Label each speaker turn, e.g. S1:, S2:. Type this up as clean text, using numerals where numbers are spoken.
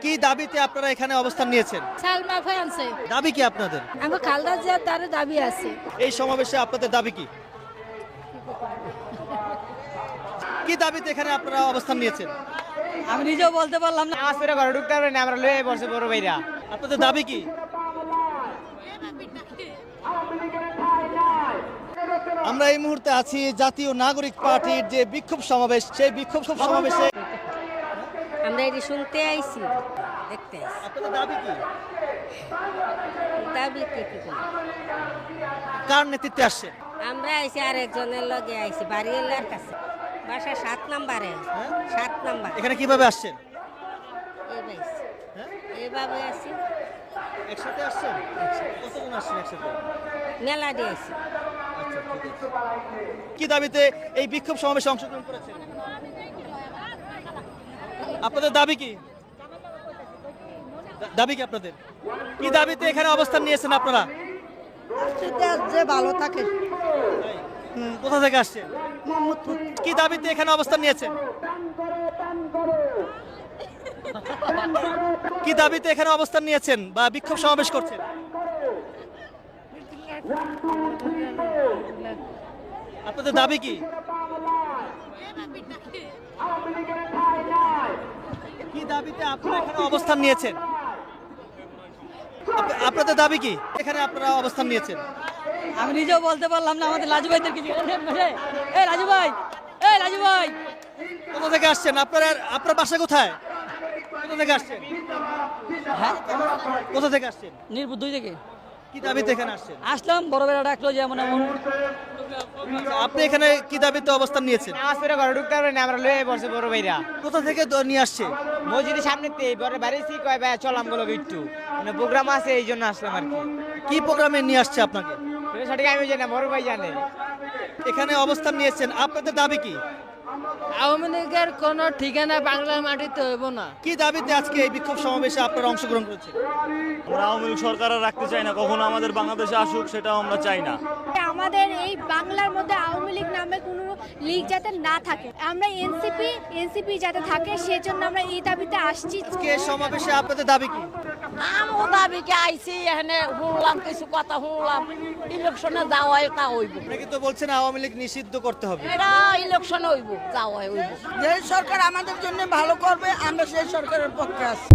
S1: কি দাবিতে আপনারা এখানে অবস্থান নিয়েছেন?
S2: সালমা ফ্রান্সে
S1: দাবি কি আপনাদের?
S2: আমার খালদা জিয়ার তার দাবি আছে।
S1: এই সমাবেশে আপনাদের দাবি কি? কি দাবিতে এখানে আপনারা অবস্থান নিয়েছেন?
S3: আমি নিজেও বলতে পারলাম না।
S4: নামাজ পড়ে ঘরে ঢুকতে পারবে না, আমরা লয়ে বসে বড় ভাইরা।
S1: আপনাদের দাবি কি? আমরা এই মুহূর্তে আছি জাতীয় নাগরিক পার্টির যে বিক্ষোভ সমাবেশ, সেই বিক্ষোভ সমাবেশে
S2: আমরা এটি শুনতে আইছি, দেখতে আইছি।
S1: আপনাদের দাবি কি?
S2: দাবি কি
S1: কার নেতৃত্বে আসছেন?
S2: আমরা আইছি আরেকজনের লগে আইছি, বাড়িওয়ালার কাছে, বাসা 7 নম্বরে। 7 নম্বর।
S1: এখানে কিভাবে আসছেন?
S2: এইভাবে আছি,
S1: একসাথে আসছেন? কতজন আসছেন একসাথে?
S2: মেলা দিয়ে আইছি।
S1: আচ্ছা, ঠিক আছে। কি দাবিতে এই বিক্ষোভ সমাবেশে অংশগ্রহণ করেছেন? আপনাদের দাবি কি? দাবি কি আপনাদের? কি দাবিতে এখানে অবস্থান নিয়েছেন আপনারা?
S3: যে ভালো থাকে।
S1: কোথা থেকে আসছেন? কি দাবিতে এখানে অবস্থান নিয়েছেন? কি দাবিতে এখানে অবস্থান নিয়েছেন বা বিক্ষোভ সমাবেশ করছেন? আপনাদের দাবি কি? কি দাবিতে আপনারা এখানে অবস্থান নিয়েছেন? আপনাদের দাবি কি এখানে আপনারা অবস্থান নিয়েছেন?
S3: আমি নিজেও বলতে পারলাম না। আমাদের রাজু ভাইদেরকে এই রাজু ভাই, এই রাজু ভাই,
S1: কোথা থেকে আসছেন? আপনার বাসা কোথায়? কোথা থেকে আসছেন?
S3: হ্যাঁ
S1: কোথা থেকে আসছেন?
S3: নির্বুদ্ধ থেকে
S1: কি দাবিতে এখানে আসছেন?
S3: আসলাম। বড় বেড়া ডাকলো যেমন এমন।
S1: আচ্ছা, আপনি এখানে কি দাবিতে অবস্থান নিয়েছেন?
S4: নামাজ পড়ে ঘরে ঢুকতে পারবে না, আমরা লয়ে বসে বড় ভাইরা।
S1: কোথা থেকে নিয়ে আসছে?
S4: মসজিদের সামনেতে বড় বাড়িছি, কয় ভাই চলাম গুলো একটু মানে প্রোগ্রাম আছে, এই জন্য আসলাম আর কি।
S1: কি প্রোগ্রামে নিয়ে আসছে আপনাকে?
S4: এটা সঠিক আমি জানি না, বড় ভাই জানে।
S1: এখানে অবস্থান নিয়েছেন, আপনাদের দাবি কি?
S5: আওয়ামী লীগের কোন ঠিকানা বাংলার মাটিতে হইব না।
S1: কি দাবিতে আজকে এই বিক্ষোভ সমাবেশে আপনারা অংশগ্রহণ করেছেন?
S6: আমরা আওয়ামী লীগ সরকার আর রাখতে চাই না, কখনো আমাদের বাংলাদেশে আসুক সেটাও আমরা চাই না।
S7: আমাদের এই বাংলার মধ্যে আওয়ামী লীগ নামে কোনো লীগ যাতে না থাকে, আমরা এনসিপি যাতে থাকে, সেজন্য আমরা এই দাবিতে আসছি।
S1: আজকে এই সমাবেশে আপনাদের দাবি কি?
S3: আমও দাবিকে আইছি, এখানে শুনলাম কিছু কথা, শুনলাম ইলেকশনে যাওয়াই তা হইব।
S1: আপনাকে তো বলছেন আওয়ামী লীগ নিষিদ্ধ করতে হবে।
S3: এটা ইলেকশনে হইব, যাওয়াই হইব। যে সরকার আমাদের জন্য ভালো করবে আমরা সেই সরকারের পক্ষে আছি।